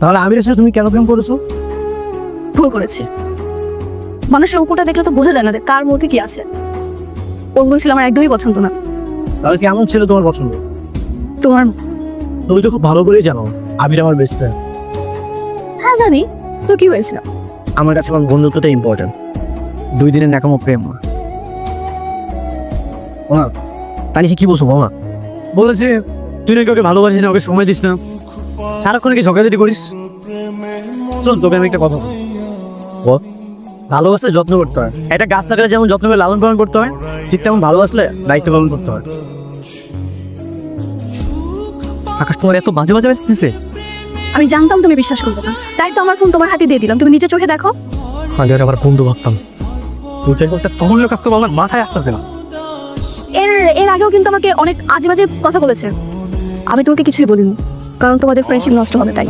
তাহলে আমিরের সাথে তুমি কেন প্রেম করেছো? ভুল করেছে। মানুষের উপরটা দেখলে তো বোঝা যায় না যে কার মধ্যে কি আছে। ওর বলছিল আমার একদমই পছন্দ না। তাহলে কেমন ছিল তোমার পছন্দ? তোমার? তুমি তো খুব ভালো করেই জানো আমির আমার বেস্ট ফ্রেন্ড। হ্যাঁ জানি, তো কি হয়েছিল? আমার কাছে আমার বন্ধুত্বটা ইম্পর্টেন্ট, 2 দিনের ন্যাকামো প্রেম না। ওমা তানিশা কি বলছো মামা? বলেছে তুই নাকি ওকে ভালোবাসিস না, ওকে সময় দিস না, সারাক্ষণ কি ঝগড়াঝাটি করিস। শোন তোকে আমি একটা কথা বল, ভালোবাসলে যত্ন করতে হয়। একটা গাছ থাকলে যেমন যত্ন করে লালন পালন করতে হয়, ঠিক তেমন ভালোবাসলে দায়িত্ব পালন করতে হয়। আকাশ তোমার এত বাজে বাজে বাজতেছে। আমি জানতাম তুমি বিশ্বাস করবে না, তাই তো আমার ফোন তোমার হাতে দিয়ে দিলাম। তুমি নিজে চোখে দেখো। আগে আবার বন্ধু ভাবতাম, তুই চাই একটা চহনীয় কাজ করবো, আমার মাথায় আসতেছে না। এর আগেও কিন্তু আমাকে অনেক আজে বাজে কথা বলেছে। আমি তোমাকে কিছুই বলিনি, কারণ তোমাদের ফ্রেন্ডশিপ নষ্ট হবে তাই।